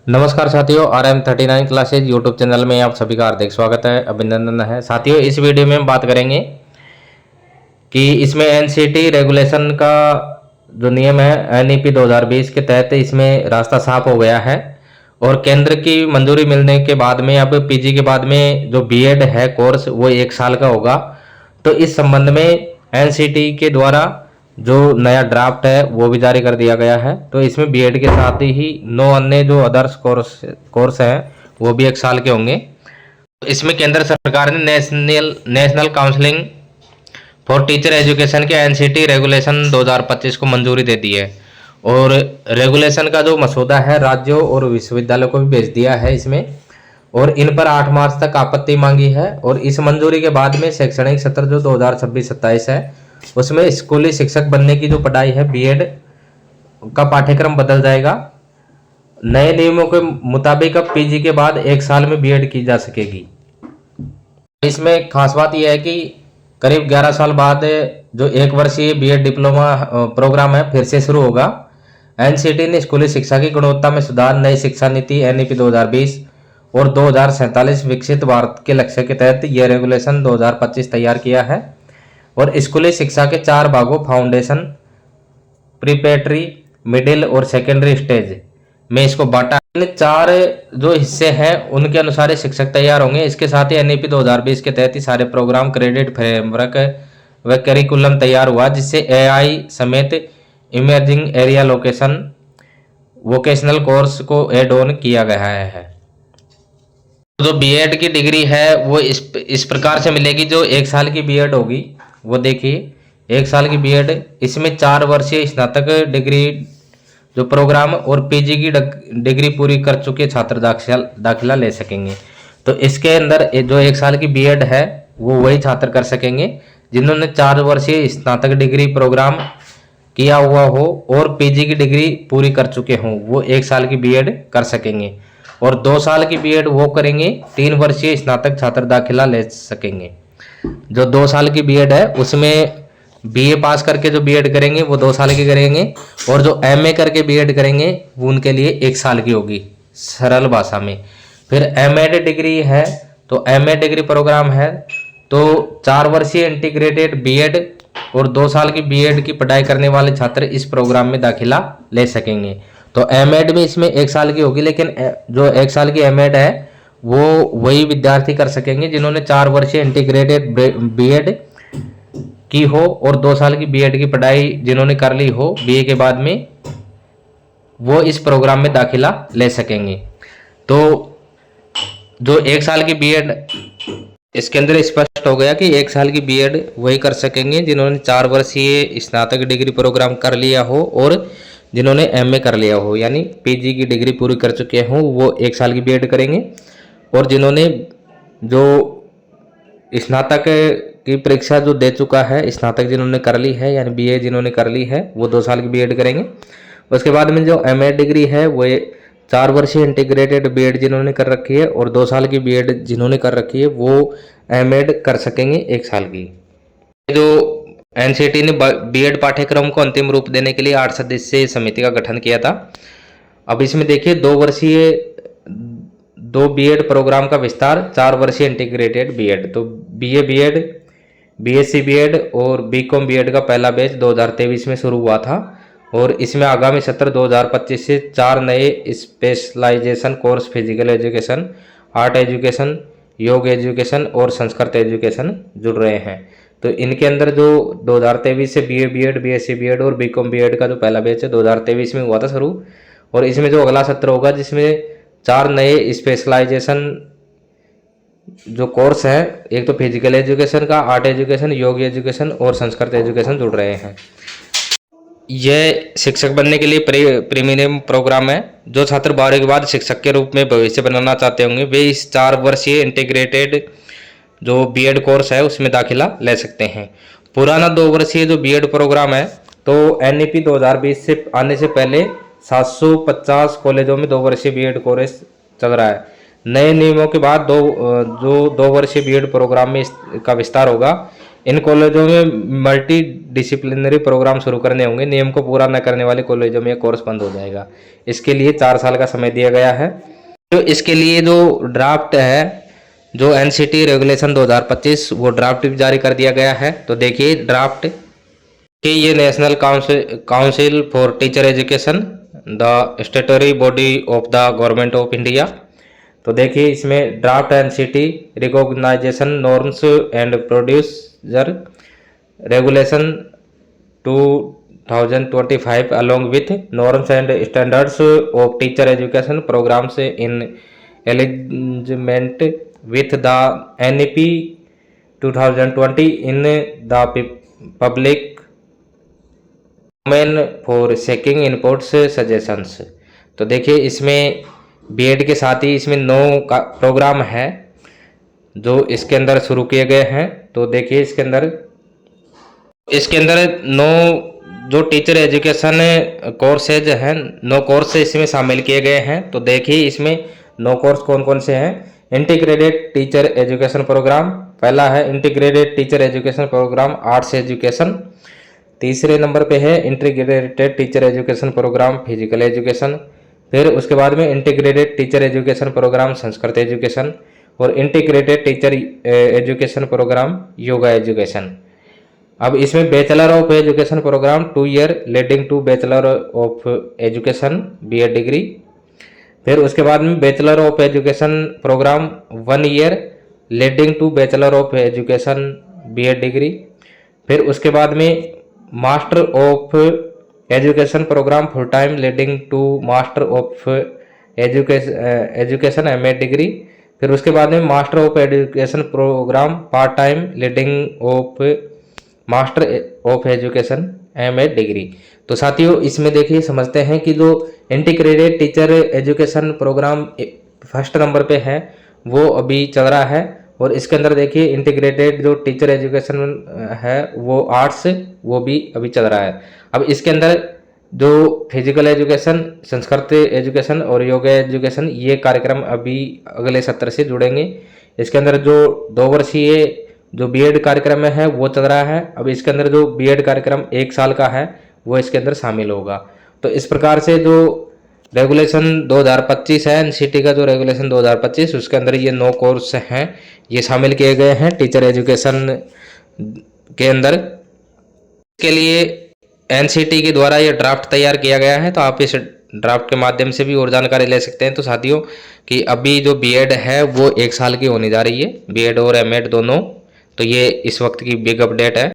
नमस्कार साथियों, RM39 classes YouTube channel में आप सभी का हार्दिक स्वागत है, अभिनंदन है। साथियों, इस वीडियो में हम बात करेंगे कि इसमें एनसीटी रेगुलेशन का जो नियम है एनईपी 2020 के तहत इसमें रास्ता साफ हो गया है और केंद्र की मंजूरी मिलने के बाद में अब पीजी के बाद में जो बीएड है कोर्स वो 1 साल का होगा। तो इस संबंध में एनसीटी के द्वारा जो नया ड्राफ्ट है वो भी जारी कर दिया गया है। तो इसमें बीएड के साथ ही 9 अन्य जो अदर्स कोर्स हैं वो भी 1 साल के होंगे। इसमें केंद्र सरकार ने national counselling for teacher education के एनसीटी रेगुलेशन 2025 को मंजूरी दे दी है और रेगुलेशन का जो मसौदा है राज्यों और विश्वविद्यालयों को भी भेज दिया है इसमें, और इन पर 8 मार्च तक आपत्ति मांगी है। और इस मंजूरी के बाद में शैक्षणिक सत्र जो 2026-27 है उसमें स्कूली शिक्षक बनने की जो पढ़ाई है बीएड का पाठ्यक्रम बदल जाएगा। नए नियमों के मुताबिक अब पीजी के बाद 1 साल में बीएड की जा सकेगी। इसमें खास बात यह है कि करीब 11 साल बाद जो 1 वर्षीय बीएड डिप्लोमा प्रोग्राम है फिर से शुरू होगा। एनसीटी ने स्कूली शिक्षा की गुणवत्ता में सुधार, नई शिक्षा नीति एनईपी 2020 और 2047 विकसित भारत के लक्ष्य के तहत यह रेगुलेशन 2025 तैयार किया है और स्कूली शिक्षा के 4 भागों फाउंडेशन, प्रीपेटरी, मिडिल और सेकेंडरी स्टेज में इसको बांटा। इन 4 जो हिस्से हैं उनके अनुसार शिक्षक तैयार होंगे। इसके साथ ही एनईपी 2020 के तहत ही सारे प्रोग्राम, क्रेडिट फ्रेमवर्क व करिकुलम तैयार हुआ जिससे एआई समेत इमर्जिंग एरिया वोकेशनल कोर्स को एड ऑन किया गया है। जो बीएड की डिग्री है वो इस प्रकार से मिलेगी। जो 1 साल की बीएड होगी वो देखिए 1 साल की बीएड, इसमें 4 वर्षीय स्नातक डिग्री जो प्रोग्राम और पीजी की डिग्री पूरी कर चुके छात्र दाखिला ले सकेंगे। तो इसके अंदर जो 1 साल की बीएड है वो वही छात्र कर सकेंगे जिन्होंने 4 वर्षीय स्नातक डिग्री प्रोग्राम किया हुआ हो और पीजी की डिग्री पूरी कर चुके हों, वो 1 साल की बीएड कर सकेंगे। और 2 साल की बीएड वो करेंगे 3 वर्षीय स्नातक छात्र दाखिला ले सकेंगे। जो 2 साल की बीएड है उसमें बीए पास करके जो बीएड करेंगे वो 2 साल की करेंगे और जो एमए करके बीएड करेंगे वो उनके लिए 1 साल की होगी सरल भाषा में। फिर एमएड डिग्री है तो एमए डिग्री प्रोग्राम है तो 4 वर्षीय इंटीग्रेटेड बीएड और 2 साल की बीएड की पढ़ाई करने वाले छात्र इस प्रोग्राम में दाखिला ले सकेंगे। तो एमएड में इसमें 1 साल की होगी, लेकिन जो 1 साल की एमएड है वो वही विद्यार्थी कर सकेंगे जिन्होंने 4 वर्षीय इंटीग्रेटेड बीएड की हो और 2 साल की बीएड की पढ़ाई जिन्होंने कर ली हो बीए के बाद में, वो इस प्रोग्राम में दाखिला ले सकेंगे। तो जो 1 साल की बीएड, इसके अंदर स्पष्ट हो गया कि 1 साल की बीएड वही कर सकेंगे जिन्होंने 4 वर्षीय स्नातक डिग्री प्रोग्राम कर लिया हो और जिन्होंने एमए कर लिया हो, यानी पीजी की डिग्री पूरी कर चुके हों वो 1 साल की बीएड करेंगे। और जिन्होंने जो स्नातक की परीक्षा जो दे चुका है, स्नातक जिन्होंने कर ली है यानी बीए जिन्होंने कर ली है वो 2 साल की बीएड करेंगे। उसके बाद में जो एमए डिग्री है वो 4 वर्षीय इंटीग्रेटेड बीएड जिन्होंने कर रखी है और 2 साल की बीएड जिन्होंने कर रखी है वो एमएड कर सकेंगे 1 साल की। जो एनसीटी ने बीएड पाठ्यक्रम को अंतिम रूप देने के लिए 8 सदस्यीय समिति का गठन किया था। अब इसमें देखिए 2 बीएड प्रोग्राम का विस्तार, 4 वर्षीय इंटीग्रेटेड बीएड, तो बीए बीएड, बीएससी बीएड और बीकॉम बीएड का पहला बैच 2023 में शुरू हुआ था और इसमें आगामी सत्र 2025 से 4 नए specialisation course physical education, art education, yoga education और संस्कृत एजुकेशन जुड़ रहे हैं। तो इनके अंदर जो 2023 से बीए बीएड, बीएससी बीएड और बीकॉम बीएड का जो पहला बैच है 2023 में हुआ था शुरू, और इसमें जो अगला सत्र होगा जिसमें 4 नए स्पेशलाइजेशन जो कोर्स है, एक तो फिजिकल एजुकेशन का, आर्ट एजुकेशन, योग एजुकेशन और संस्कृत एजुकेशन जुड़ रहे हैं। यह शिक्षक बनने के लिए प्रीमियम प्रोग्राम है। जो छात्र 12वीं के बाद शिक्षक के रूप में भविष्य बनाना चाहते होंगे वे इस 4 वर्षीय इंटीग्रेटेड जो बीएड कोर्स है उसमें दाखिला ले सकते हैं। पुराना 2 वर्षीय जो बीएड प्रोग्राम है तो एनईपी 2020 से आने से पहले 750 कॉलेजों में 2 वर्षीय बीएड कोर्स चल रहा है। नए नियमों के बाद 2 वर्षीय बीएड प्रोग्राम में का विस्तार होगा। इन कॉलेजों में मल्टी डिसिप्लिनरी प्रोग्राम शुरू करने होंगे। नियम को पूरा न करने वाले कॉलेजों में यह कोर्स बंद हो जाएगा। इसके लिए 4 साल का समय दिया गया है। तो इसके लिए जो ड्राफ्ट है, जो एनसीटी रेगुलेशन 2025, वो ड्राफ्ट भी जारी कर दिया गया है। तो देखिए ड्राफ्ट कि ये national council for teacher education, the statutory body of the government of India. तो देखिए इसमें draft NCT recognition norms and producer regulation 2025 along with norms and standards of teacher education programs in alignment with the NEP 2020 in the public domain for seeking inputs suggestions। तो देखिए इसमें BEd के साथ ही इसमें 9 programme है जो इसके अंदर शुरू किए गए हैं। तो देखिए इसके अंदर 9 जो टीचर एजुकेशन कोर्सेज हैं, 9 कोर्स इसमें शामिल किए गए हैं। तो देखिए इसमें 9 कोर्स कौन कौन से हैं। इंटीग्रेटेड टीचर एजुकेशन प्रोग्राम पहला है, integrated teacher education programme arts education. तीसरे नंबर पे है integrated teacher education programme physical education. फिर उसके बाद में integrated teacher education programme Sanskrit education और integrated teacher education programme yoga education. अब इसमें bachelor of education programme 2 year leading to bachelor of education BEd degree. फिर उसके बाद में bachelor of education programme 1 year leading to bachelor of education BEd degree. फिर उसके बाद में master of education programme full time leading to master of education MA degree. फिर उसके बाद में master of education programme part time leading of master of education MA degree. तो साथियों इसमें देखिए समझते हैं कि जो integrated teacher education programme first number पे है वो अभी चल रहा है। और इसके अंदर देखिए इंटीग्रेटेड जो टीचर एजुकेशन है वो आर्ट्स, वो भी अभी चल रहा है। अब इसके अंदर जो फिजिकल एजुकेशन, संस्कृत एजुकेशन और योगा एजुकेशन, ये कार्यक्रम अभी अगले सत्र से जुड़ेंगे। इसके अंदर जो 2 वर्षीय जो बीएड कार्यक्रम है वो चल रहा है। अब इसके अंदर जो बीएड कार्यक्रम 1 साल का है वो इसके अंदर शामिल होगा। तो इस प्रकार से जो रेगुलेशन 2025 है, एनसीटी का जो रेगुलेशन 2025, उसके अंदर ये 9 कोर्स हैं, ये शामिल किए गए हैं टीचर एजुकेशन के अंदर। के लिए एनसीटी के द्वारा ये ड्राफ्ट तैयार किया गया है। तो आप इस ड्राफ्ट के माध्यम से भी और जानकारी ले सकते हैं। तो साथियों कि अभी जो बीएड है वो 1 साल की होने जा रही है, बीएड और एमएड दोनों। तो ये इस वक्त की बिग अपडेट है।